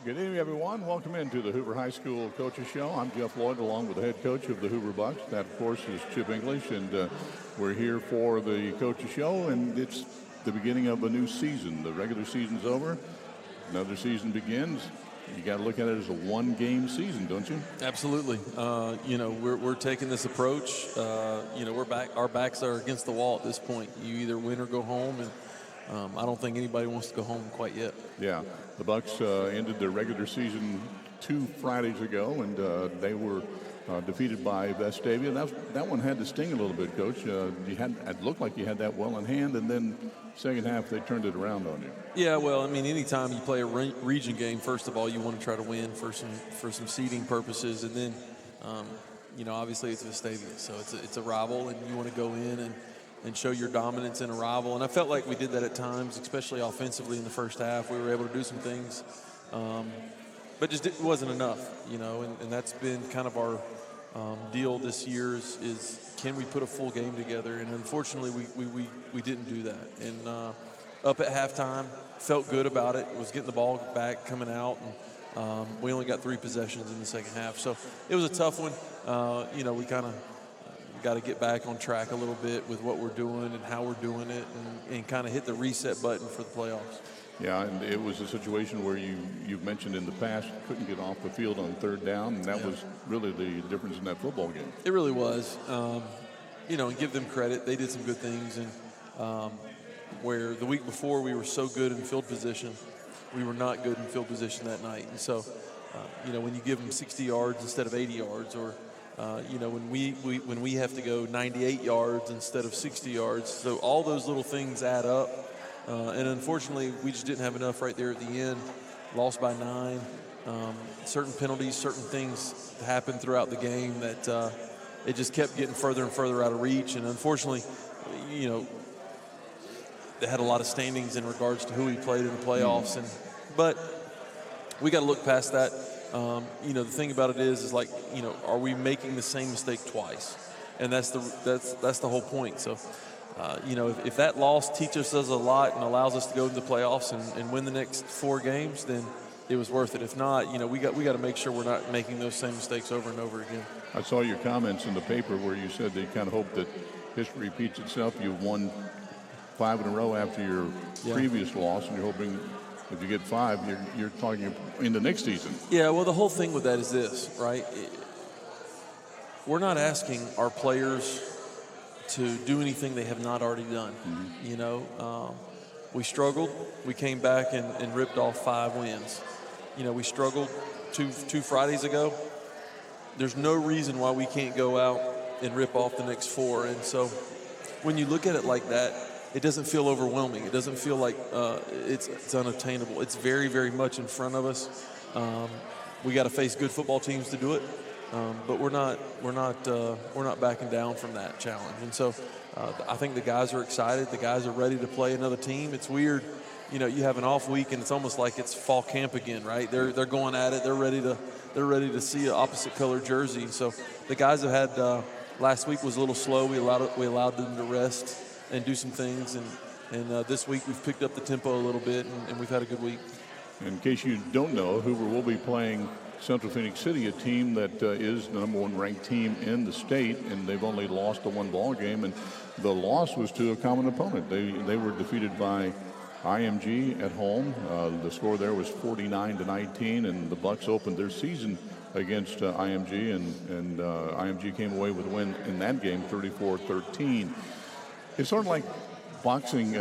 Good evening, everyone. Welcome into the Hoover High School Coaches Show. I'm Jeff Lloyd, along with the head coach of the Hoover Bucks. That, of course, is Chip English, and we're here for the Coaches Show, and it's the beginning of a new season. The regular season's over. Another season begins. You got to look at it as a one-game season, don't you? Absolutely. We're taking this approach. We're back. Our backs are against the wall at this point. You either win or go home, and I don't think anybody wants to go home quite yet. Yeah, the Bucks ended their regular season 2 Fridays ago, and they were defeated by Vestavia. That one had to sting a little bit, Coach. It looked like you had that well in hand, and then second half they turned it around on you. Yeah, well, I mean, anytime you play a region game, first of all, you want to try to win for some seeding purposes, and then obviously it's Vestavia, so it's a rival, and you want to go in and show your dominance in a rival. And I felt like we did that at times, especially offensively in the first half. We were able to do some things, but just it wasn't enough, and that's been kind of our deal this year is can we put a full game together? And unfortunately, we didn't do that. And up at halftime, felt good about it. Was getting the ball back, coming out, and we only got 3 possessions in the second half. So it was a tough one. We kind of got to get back on track a little bit with what we're doing and how we're doing it, and kind of hit the reset button for the playoffs. Yeah, and it was a situation where you've mentioned in the past couldn't get off the field on 3rd down, and that was really the difference in that football game. It really was. And give them credit. They did some good things, and where the week before we were so good in field position, we were not good in field position that night. And so, when you give them 60 yards instead of 80 yards, or when we have to go 98 yards instead of 60 yards. So all those little things add up. And unfortunately, we just didn't have enough right there at the end. Lost by 9. Certain penalties, certain things happened throughout the game that it just kept getting further and further out of reach. And unfortunately, they had a lot of standings in regards to who we played in the playoffs. But we got to look past that. The thing about it is like, are we making the same mistake twice? And that's the whole point. So, if that loss teaches us a lot and allows us to go to the playoffs and win the next 4 games, then it was worth it. If not, we got to make sure we're not making those same mistakes over and over again. I saw your comments in the paper where you said that you kind of hope that history repeats itself. You've won 5 in a row after your previous loss, and you're hoping if you get 5, you're talking in the next season. Yeah, well, the whole thing with that is this, right? We're not asking our players to do anything they have not already done. Mm-hmm. We struggled. We came back and ripped off 5 wins. We struggled two Fridays ago. There's no reason why we can't go out and rip off the next 4. And so when you look at it like that, it doesn't feel overwhelming. It doesn't feel like it's unattainable. It's very, very much in front of us. We got to face good football teams to do it, but we're not backing down from that challenge. And so I think the guys are excited. The guys are ready to play another team. It's weird, you have an off week and it's almost like it's fall camp again, right? They're going at it. They're ready to see an opposite color jersey. So the guys have had last week was a little slow. We allowed them to rest and do some things, and this week we've picked up the tempo a little bit, and we've had a good week. In case you don't know, Hoover will be playing Central Phoenix City, a team that is the #1 ranked team in the state, and they've only lost a 1 ball game, and the loss was to a common opponent. They were defeated by IMG at home. The score there was 49-19, and the Bucks opened their season against IMG, and IMG came away with a win in that game, 34-13. It's sort of like boxing,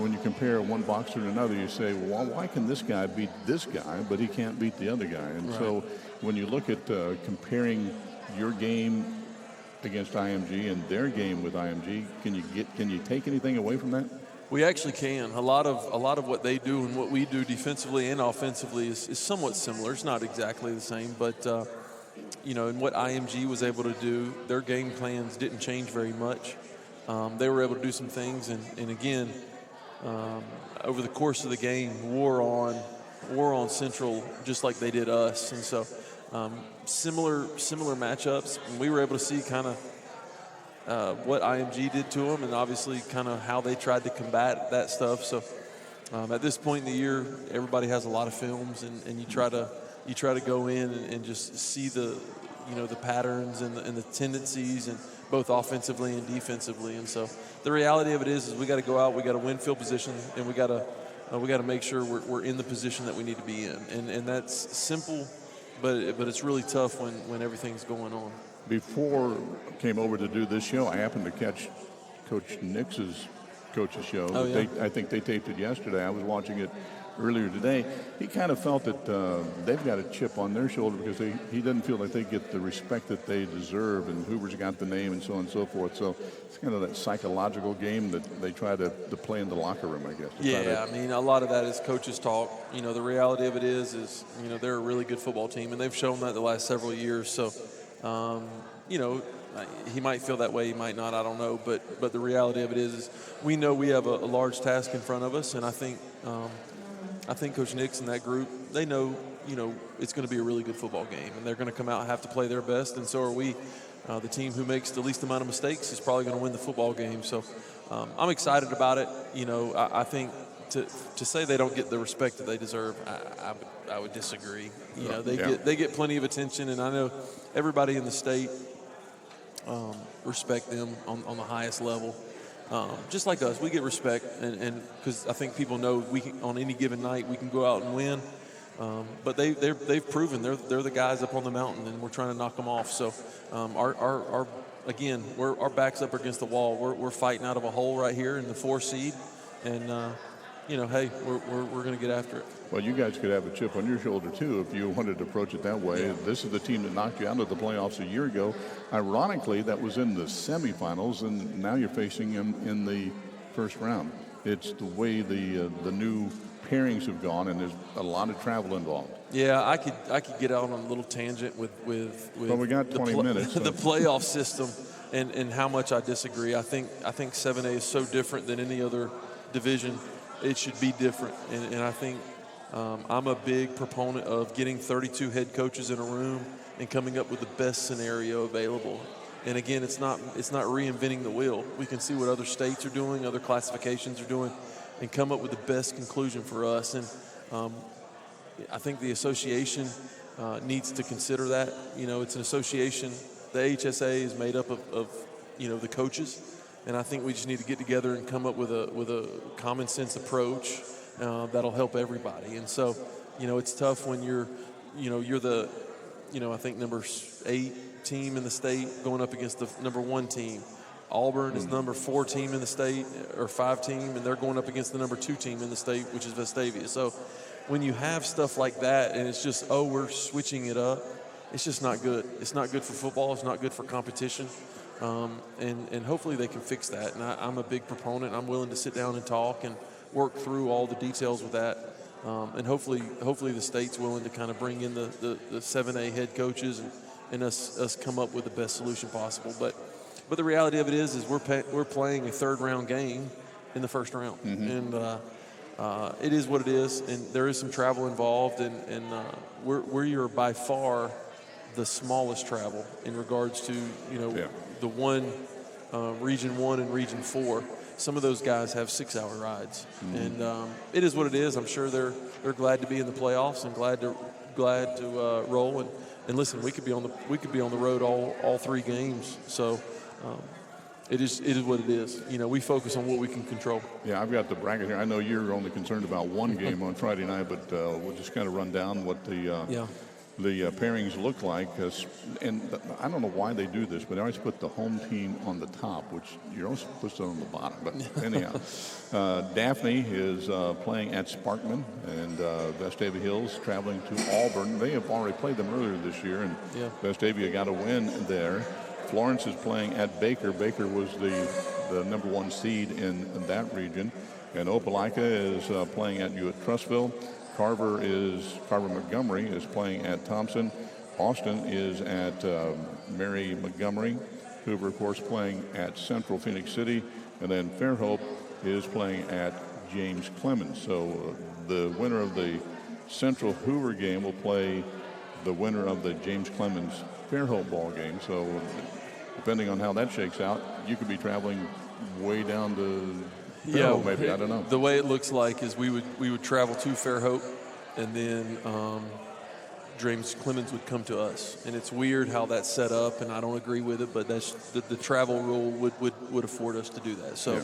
when you compare one boxer to another, you say, well, why can this guy beat this guy, but he can't beat the other guy? And so when you look at comparing your game against IMG and their game with IMG, can you take anything away from that? We actually can. A lot of what they do and what we do defensively and offensively is somewhat similar. It's not exactly the same, but and what IMG was able to do, their game plans didn't change very much. They were able to do some things, and again, over the course of the game, wore on Central just like they did us, and so similar matchups. And we were able to see kind of what IMG did to them, and obviously kind of how they tried to combat that stuff. So at this point in the year, everybody has a lot of films, and you try to go in and just see the patterns and the tendencies, and both offensively and defensively. And so the reality of it is we got to go out, we got to win field position, and we got to make sure we're in the position that we need to be in. And that's simple, but it's really tough when everything's going on. Before I came over to do this show, I happened to catch Coach Nix's coach's show. Oh, yeah. I think they taped it yesterday. I was watching it earlier today. He kind of felt that they've got a chip on their shoulder because he doesn't feel like they get the respect that they deserve, and Hoover's got the name and so on and so forth. So it's kind of that psychological game that they try to play in the locker room, I guess. Yeah, I mean, a lot of that is coaches talk. The reality of it is they're a really good football team, and they've shown that the last several years. So, he might feel that way, he might not, I don't know. But the reality of it is we know we have a large task in front of us, and I think Coach Nix and that group, they know, it's going to be a really good football game, and they're going to come out and have to play their best, and so are we. The team who makes the least amount of mistakes is probably going to win the football game. So I'm excited about it. I think to say they don't get the respect that they deserve, I would disagree. They get plenty of attention, and I know everybody in the state respect them on the highest level. Just like us, we get respect, and because I think people know on any given night we can go out and win. But they've proven they're the guys up on the mountain, and we're trying to knock them off. So our backs up against the wall. We're fighting out of a hole right here in the 4 seed, and hey, we're going to get after it. Well, you guys could have a chip on your shoulder, too, if you wanted to approach it that way. Yeah. This is the team that knocked you out of the playoffs a year ago. Ironically, that was in the semifinals, and now you're facing them in the first round. It's the way the new pairings have gone, and there's a lot of travel involved. Yeah, I could get out on a little tangent with well, we got 20 minutes. The playoff system and how much I disagree. I think 7A is so different than any other division. It should be different, and I think I'm a big proponent of getting 32 head coaches in a room and coming up with the best scenario available. And again, it's not reinventing the wheel. We can see what other states are doing, other classifications are doing, and come up with the best conclusion for us. And I think the association needs to consider that. It's an association. The HSA is made up of the coaches. And I think we just need to get together and come up with a common sense approach that'll help everybody. And so, it's tough when you're the, I think number 8 team in the state going up against the number 1 team. Auburn is number 4 team in the state, or 5 team, and they're going up against the number 2 team in the state, which is Vestavia. So when you have stuff like that, and it's just, we're switching it up, it's just not good. It's not good for football. It's not good for competition. And hopefully they can fix that. And I'm a big proponent. I'm willing to sit down and talk and work through all the details with that. And hopefully the state's willing to kind of bring in the 7A head coaches and us come up with the best solution possible. But the reality of it is we're playing a 3rd round game in the 1st round. Mm-hmm. And it is what it is. And there is some travel involved. And we are by far the smallest travel in regards to, the Region 1 and Region 4. Some of those guys have 6-hour rides. Mm-hmm. And it is what it is. I'm sure they're glad to be in the playoffs and glad to roll. And listen, we could be on the road all 3 games. So it is what it is. We focus on what we can control. Yeah, I've got the bracket here. I know you're only concerned about one game on Friday night, but we'll just kind of run down what the the pairings look like. And I don't know why they do this, but they always put the home team on the top, which you're always supposed to put it on the bottom. But anyhow, Daphne is playing at Sparkman, and Vestavia Hills traveling to Auburn. They have already played them earlier this year, and Vestavia got a win there. Florence is playing at Baker. Baker was the number 1 seed in that region. And Opelika is playing at Trussville. Carver Montgomery is playing at Thompson. Austin is at Mary Montgomery. Hoover, of course, playing at Central Phoenix City. And then Fairhope is playing at James Clemens. So the winner of the Central Hoover game will play the winner of the James Clemens Fairhope ball game. So depending on how that shakes out, you could be traveling way down to Fairhope, maybe. I don't know. The way it looks like is we would travel to Fairhope, and then James Clemens would come to us. And it's weird how that's set up, and I don't agree with it, but that's the travel rule would afford us to do that. So,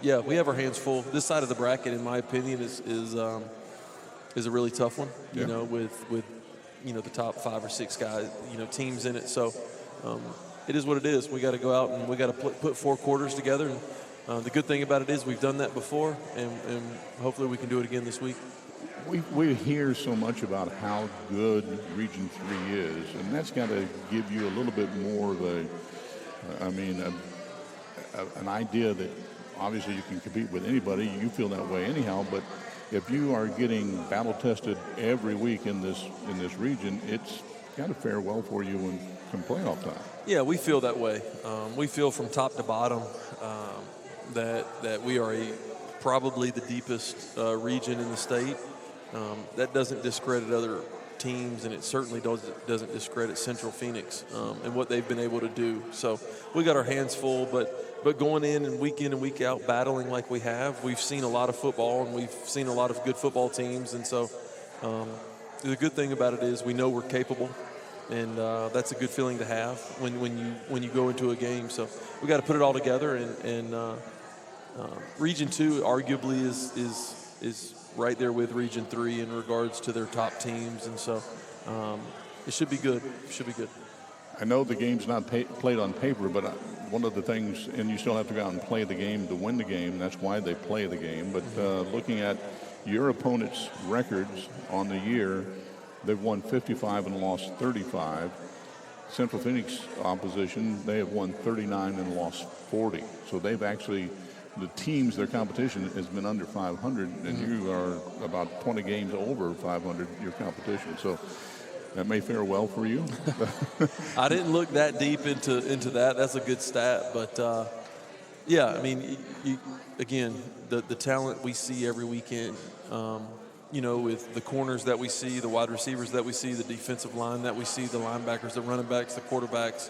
we have our hands full. This side of the bracket, in my opinion, is a really tough one. You know, with the top 5 or 6 guys, teams in it. So it is what it is. We got to go out and we got to put 4 quarters together. And the good thing about it is we've done that before, and hopefully we can do it again this week. We hear so much about how good Region 3 is, and that's got to give you a little bit more of an idea that obviously you can compete with anybody. You feel that way anyhow, but if you are getting battle tested every week in this region, it's got to fare well for you in some playoff time. Yeah, we feel that way. We feel from top to bottom that we are probably the deepest region in the state. That doesn't discredit other teams, and it certainly doesn't discredit Central Phoenix and what they've been able to do. So we got our hands full, but going in and week out battling like we have, we've seen a lot of football, and we've seen a lot of good football teams. And so the good thing about it is we know we're capable, and that's a good feeling to have when you go into a game. So we got to put it all together, and Region 2 arguably is right there with Region 3 in regards to their top teams, and so it should be good. I know the game's not played on paper, but one of the things, and you still have to go out and play the game to win the game. That's why they play the game. But looking at your opponent's records on the year, they've won 55 and lost 35. Central Phoenix opposition, they have won 39 and lost 40. So they've actually, the teams, their competition has been under 500, and you are about 20 games over 500, your competition. So that may fare well for you. I didn't look that deep into that. That's a good stat. But, I mean, again, the talent we see every weekend, with the corners that we see, the wide receivers that we see, the defensive line that we see, the linebackers, the running backs, the quarterbacks,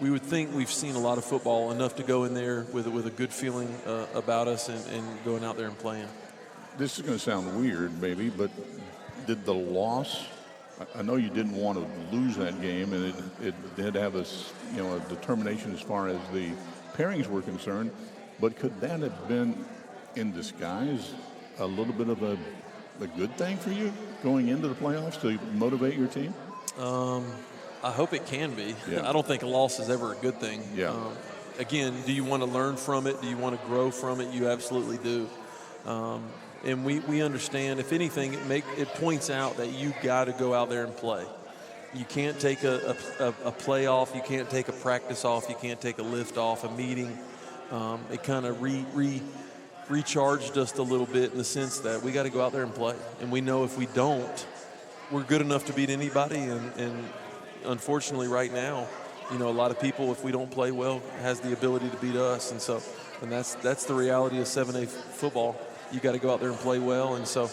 we would think we've seen a lot of football, enough to go in there with a good feeling about us and going out there and playing. This is going to sound weird, maybe, but did the loss, I know you didn't want to lose that game, and it had to have a determination as far as the pairings were concerned, but could that have been in disguise a little bit of a good thing for you going into the playoffs to motivate your team? I hope it can be. Yeah. I don't think a loss is ever a good thing. Yeah. Again, do you want to learn from it? Do you want to grow from it? You absolutely do. And we understand, if anything, it points out that you got to go out there and play. You can't take a play off. You can't take a practice off. You can't take a lift off, a meeting. It kind of recharged us a little bit in the sense that we got to go out there and play. And we know if we don't, we're good enough to beat anybody. And unfortunately right now, a lot of people, if we don't play well, has the ability to beat us. And that's the reality of 7A football. You got to go out there and play well. And so,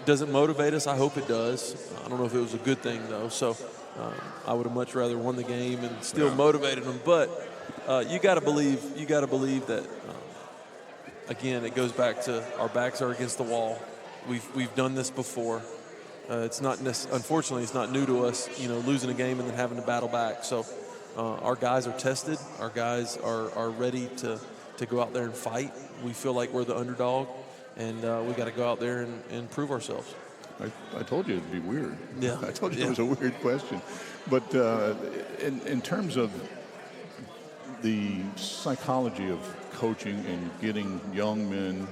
does it motivate us? I hope it does. I don't know if it was a good thing, though. So I would have much rather won the game and still motivated them. But you got to believe that, again, it goes back to our backs are against the wall. We've done this before. It's not unfortunately, it's not new to us, losing a game and then having to battle back. So our guys are tested. Our guys are ready to go out there and fight. We feel like we're the underdog, and we got to go out there and prove ourselves. I told you it'd be weird. Yeah. I told you it was a weird question. But in terms of the psychology of coaching and getting young men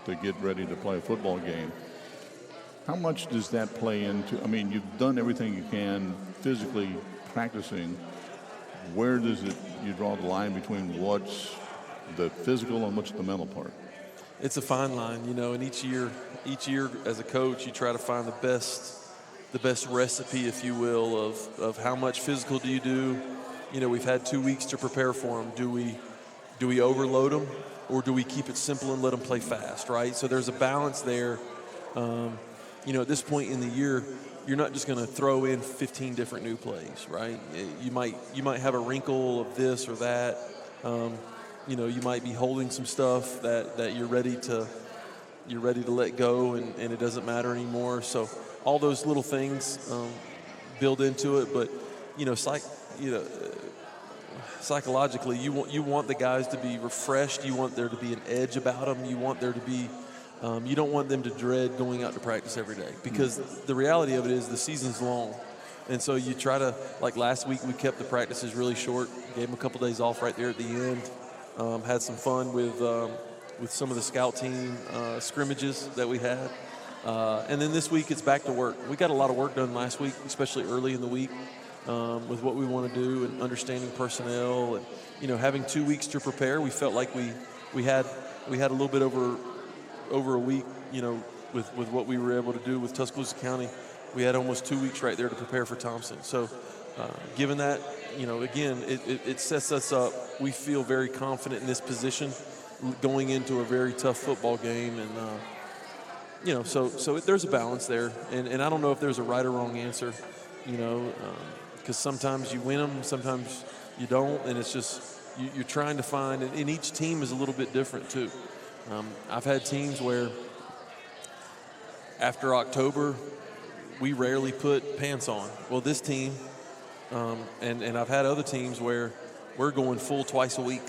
to get ready to play a football game, how much does that play into, I mean, you've done everything you can physically practicing. Where does you draw the line between what's the physical and what's the mental part? It's a fine line, and each year as a coach, you try to find the best recipe, if you will, of how much physical do you do. We've had 2 weeks to prepare for them. Do we overload them, or do we keep it simple and let them play fast, right? So there's a balance there. At this point in the year, you're not just going to throw in 15 different new plays, right? You might have a wrinkle of this or that. You might be holding some stuff that you're ready to let go, and it doesn't matter anymore. So all those little things build into it. But psychologically, you want the guys to be refreshed. You want there to be an edge about them. You want there to be you don't want them to dread going out to practice every day, because the reality of it is the season's long. And so you try to, like last week, we kept the practices really short, gave them a couple days off right there at the end, had some fun with some of the scout team scrimmages that we had. And then this week it's back to work. We got a lot of work done last week, especially early in the week, with what we want to do and understanding personnel. And, having 2 weeks to prepare, we felt like we had a little bit over a week, with what we were able to do with Tuscaloosa County. We had almost 2 weeks right there to prepare for Thompson. So given that, again, it sets us up. We feel very confident in this position going into a very tough football game. And, so there's a balance there. And I don't know if there's a right or wrong answer, because sometimes you win them, sometimes you don't. And it's just you're trying to find, and each team is a little bit different too. I've had teams where after October, we rarely put pants on. Well, this team, and I've had other teams where we're going full twice a week.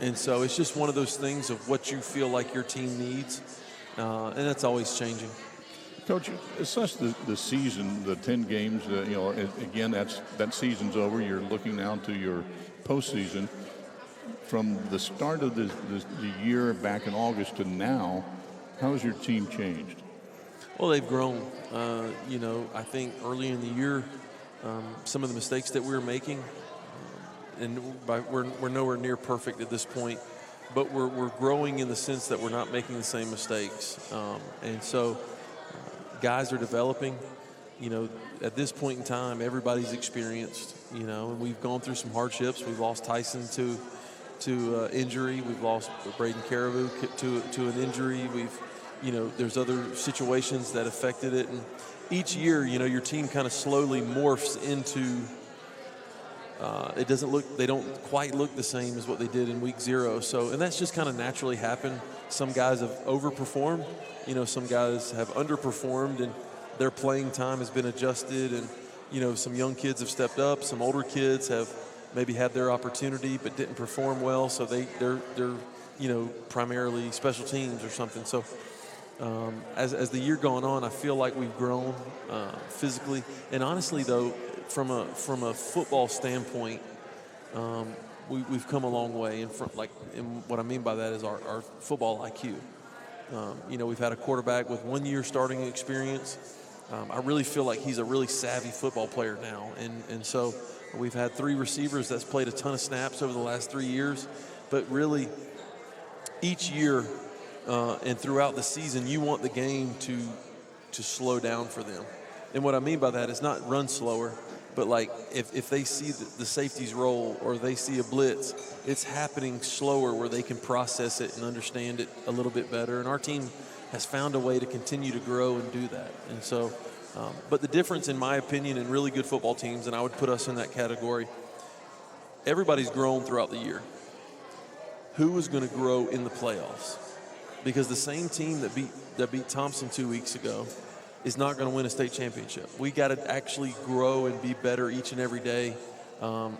And so it's just one of those things of what you feel like your team needs, and that's always changing. Coach, assess the season, the 10 games, again, that season's over. You're looking now to your postseason. From the start of the year back in August to now, how has your team changed? Well, they've grown. I think early in the year, some of the mistakes that we were making, and we're nowhere near perfect at this point, but we're growing in the sense that we're not making the same mistakes. And so guys are developing. At this point in time, everybody's experienced, and we've gone through some hardships. We've lost Tyson to injury. We've lost Braden Caribou to an injury. There's other situations that affected it. And each year, your team kind of slowly morphs into, they don't quite look the same as what they did in week 0. So, and that's just kind of naturally happened. Some guys have overperformed, some guys have underperformed, and their playing time has been adjusted. And, some young kids have stepped up. Some older kids have maybe had their opportunity but didn't perform well, so they're primarily special teams or something. So as the year gone on, I feel like we've grown physically, and honestly though, from a football standpoint, we've come a long way. And what I mean by that is our football IQ. We've had a quarterback with 1 year starting experience. I really feel like he's a really savvy football player now, and so we've had 3 receivers that's played a ton of snaps over the last 3 years. But really, each year and throughout the season, you want the game to slow down for them. And what I mean by that is not run slower, but like if they see the safeties roll or they see a blitz, it's happening slower where they can process it and understand it a little bit better. And our team has found a way to continue to grow and do that. And so, but the difference, in my opinion, in really good football teams, and I would put us in that category, everybody's grown throughout the year. Who is going to grow in the playoffs? Because the same team that beat Thompson 2 weeks ago is not going to win a state championship. We got to actually grow and be better each and every day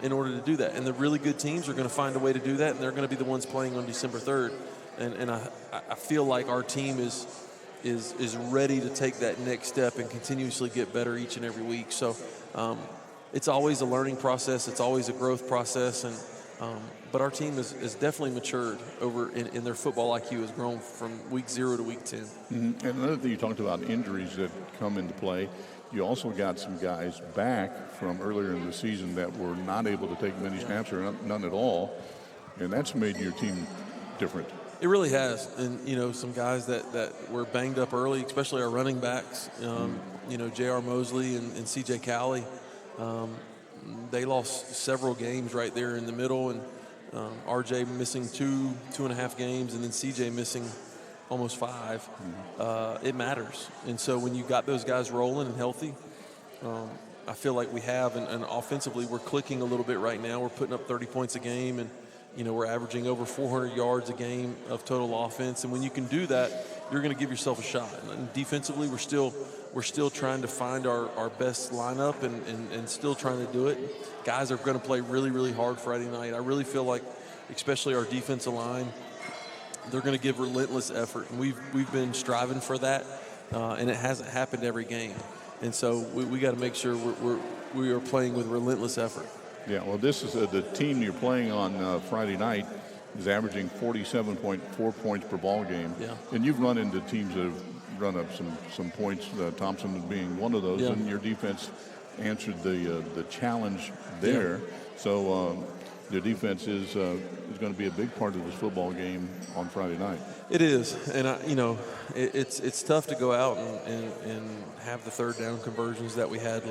in order to do that. And the really good teams are going to find a way to do that, and they're going to be the ones playing on December 3rd. and I feel like our team is ready to take that next step and continuously get better each and every week. So it's always a learning process. It's always a growth process. But our team is definitely matured over in their football IQ has grown from week 0 to week 10. Mm-hmm. And another thing you talked about, injuries that come into play. You also got some guys back from earlier in the season that were not able to take many snaps or none at all. And that's made your team different. It really has. And, some guys that were banged up early, especially our running backs, J.R. Mosley and C.J. Cowley, they lost several games right there in the middle. And R.J. missing 2.5 games, and then C.J. missing almost 5. It matters. And so when you got those guys rolling and healthy, I feel like we have. And offensively, we're clicking a little bit right now. We're putting up 30 points a game, and we're averaging over 400 yards a game of total offense. And when you can do that, you're going to give yourself a shot. And defensively, we're still trying to find our best lineup and still trying to do it. Guys are going to play really, really hard Friday night. I really feel like, especially our defensive line, they're going to give relentless effort. And we've been striving for that, and it hasn't happened every game. And so we got to make sure we are playing with relentless effort. Yeah, well, this is the team you're playing on Friday night is averaging 47.4 points per ball game. Yeah. And you've run into teams that have run up some points, Thompson being one of those, yeah. and your defense answered the challenge there. Yeah. So the defense is going to be a big part of this football game on Friday night. It is, and it's tough to go out and have the third down conversions that we had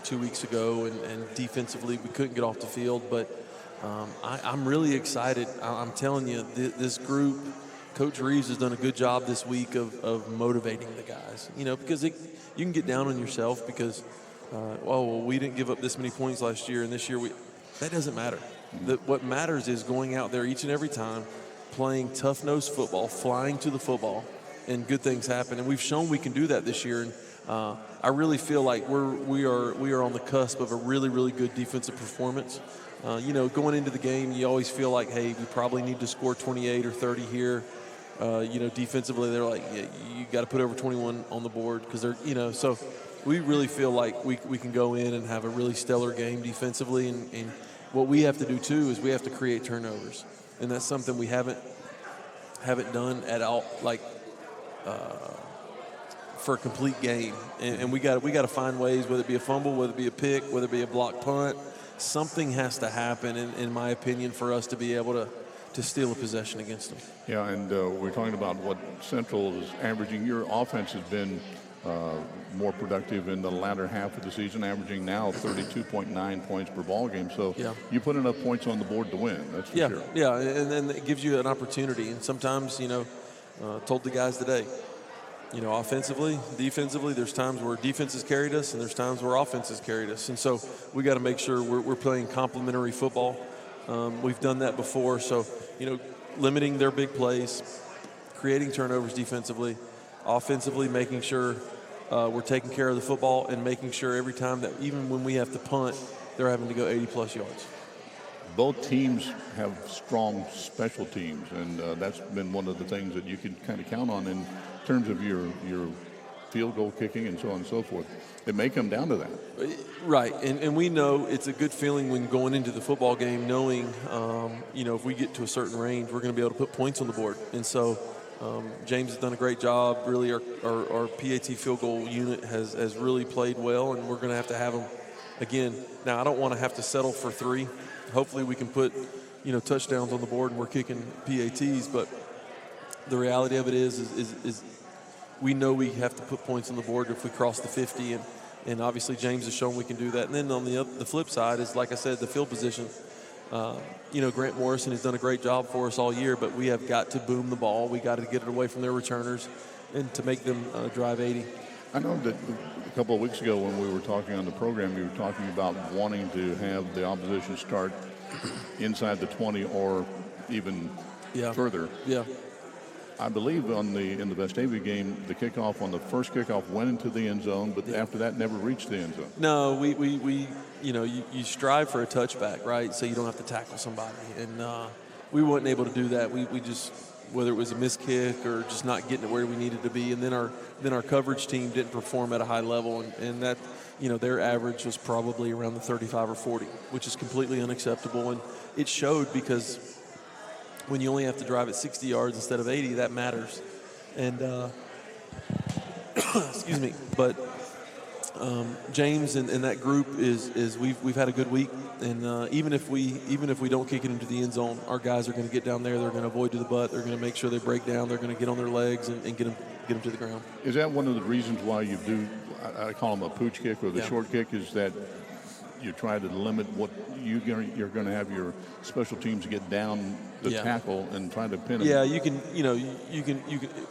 2 weeks ago, and defensively we couldn't get off the field. But I'm really excited. I'm telling you, this group, Coach Reeves has done a good job this week of motivating the guys. Because you can get down on yourself because, we didn't give up this many points last year, and this year that doesn't matter. What matters is going out there each and every time, playing tough-nosed football, flying to the football, and good things happen. And we've shown we can do that this year. And I really feel like we are on the cusp of a really, really good defensive performance. Going into the game, you always feel like, hey, we probably need to score 28 or 30 here. Defensively, they're like, yeah, you got to put over 21 on the board because they're, so we really feel like we can go in and have a really stellar game defensively. And what we have to do too is we have to create turnovers, and that's something we haven't done at all, for a complete game. And we got to find ways, whether it be a fumble, whether it be a pick, whether it be a block punt, something has to happen, in my opinion, for us to be able to steal a possession against them. Yeah, and we're talking about what Central is averaging. Your offense has been more productive in the latter half of the season, averaging now 32.9 points per ball game. So you put enough points on the board to win, that's for sure. Yeah, and then it gives you an opportunity. And sometimes, told the guys today, offensively, defensively, there's times where defense has carried us and there's times where offense has carried us. And so we got to make sure we're playing complementary football. We've done that before. So, limiting their big plays, creating turnovers defensively, offensively making sure we're taking care of the football and making sure every time that even when we have to punt, they're having to go 80-plus yards. Both teams have strong special teams, and that's been one of the things that you can kind of count on in terms of your field goal kicking and so on and so forth. It may come down to that. Right, and we know it's a good feeling when going into the football game knowing, if we get to a certain range, we're going to be able to put points on the board. And so James has done a great job. Really, our PAT field goal unit has really played well, and we're going to have them again. Now, I don't want to have to settle for 3. Hopefully we can put, touchdowns on the board and we're kicking PATs, but the reality of it is we know we have to put points on the board if we cross the 50, and obviously James has shown we can do that. And then on the flip side is, like I said, the field position. Grant Morrison has done a great job for us all year, but we have got to boom the ball. We got to get it away from their returners and to make them drive 80. I know that a couple of weeks ago when we were talking on the program, you were talking about wanting to have the opposition start inside the 20 or even further. Yeah. I believe in the Vestavia game, the kickoff on the first kickoff went into the end zone, but after that never reached the end zone. No, we you strive for a touchback, right? So you don't have to tackle somebody, and we weren't able to do that. We just whether it was a missed kick or just not getting it where we needed to be. And then our coverage team didn't perform at a high level, and that, their average was probably around the 35 or 40, which is completely unacceptable. And it showed, because when you only have to drive it 60 yards instead of 80, that matters. And excuse me, but James and that group is we've had a good week, and even if we don't kick it into the end zone, our guys are going to get down there. They're going to avoid to the butt. They're going to make sure they break down. They're going to get on their legs and get them to the ground. Is that one of the reasons why you do? I call them a pooch kick or the short kick. Is that you try to limit what you're going to have your special teams get down the tackle and try to pin them. Yeah, you can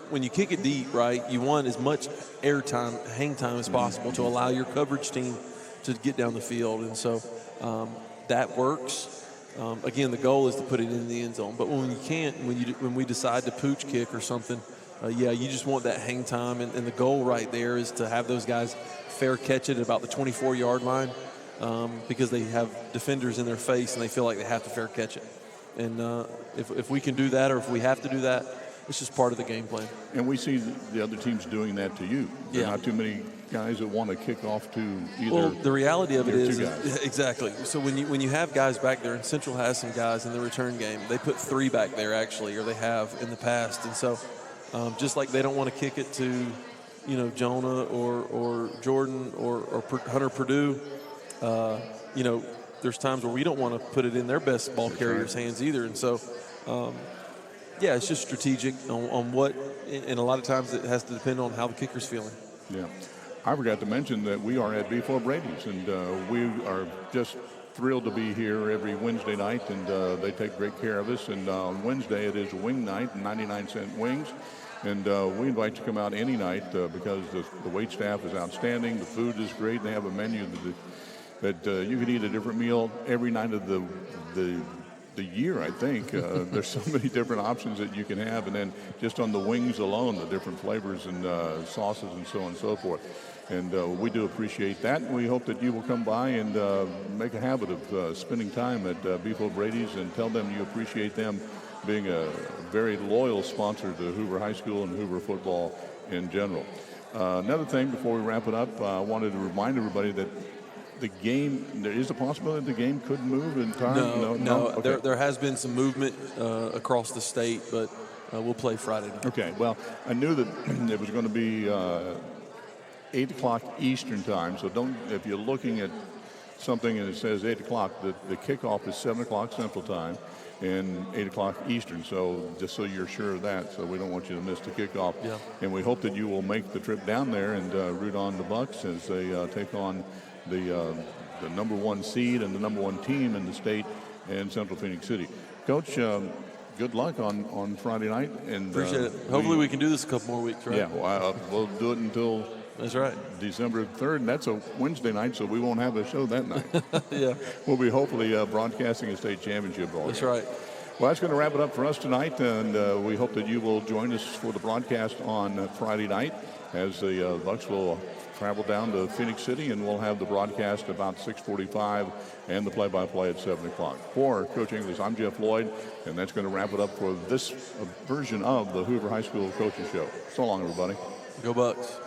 when you kick it deep, right, you want as much air time, hang time as possible to allow your coverage team to get down the field. And so that works. Again, the goal is to put it in the end zone. But when you can't, when we decide to pooch kick or something, you just want that hang time. And the goal right there is to have those guys fair catch it at about the 24-yard line. Because they have defenders in their face and they feel like they have to fair catch it. And if we can do that, or if we have to do that, it's just part of the game plan. And we see the other teams doing that to you. There are not too many guys that want to kick off to either. Well, the reality of it is exactly. So when you have guys back there, and Central has some guys in the return game, they put 3 back there actually, or they have in the past. And so just like they don't want to kick it to, Jonah or Jordan or Hunter Purdue. There's times where we don't want to put it in their best ball carriers' hands either. And so, it's just strategic on what, and a lot of times it has to depend on how the kicker's feeling. Yeah. I forgot to mention that we are at B4 Brady's, and we are just thrilled to be here every Wednesday night, and they take great care of us. And on Wednesday it is wing night, 99-cent wings. And we invite you to come out any night because the wait staff is outstanding, the food is great, and they have a menu that you can eat a different meal every night of the year, I think. There's so many different options that you can have. And then just on the wings alone, the different flavors and sauces and so on and so forth. And we do appreciate that. We hope that you will come by and make a habit of spending time at B4 Brady's, and tell them you appreciate them being a very loyal sponsor to Hoover High School and Hoover football in general. Another thing before we wrap it up, I wanted to remind everybody that the game, there is a possibility the game could move in time? No. Okay. There has been some movement across the state, but we'll play Friday night. Okay, well, I knew that it was going to be 8 o'clock Eastern time, so if you're looking at something and it says 8 o'clock, the kickoff is 7 o'clock Central time and 8 o'clock Eastern, so just so you're sure of that, so we don't want you to miss the kickoff. Yeah. And we hope that you will make the trip down there and root on the Bucks as they take on the number 1 seed and the number 1 team in the state and Central Phoenix City. Coach, good luck on Friday night. And appreciate it. Hopefully we can do this a couple more weeks, right? Yeah, well, we'll do it until that's right, December 3rd, and that's a Wednesday night, so we won't have a show that night. Yeah. We'll be hopefully broadcasting a state championship ball. That's right. Well, that's going to wrap it up for us tonight, and we hope that you will join us for the broadcast on Friday night as the Bucks will travel down to Phoenix City, and we'll have the broadcast about 6:45 and the play-by-play at 7 o'clock. For Coach English, I'm Jeff Lloyd, and that's going to wrap it up for this version of the Hoover High School Coaching Show. So long, everybody. Go Bucks.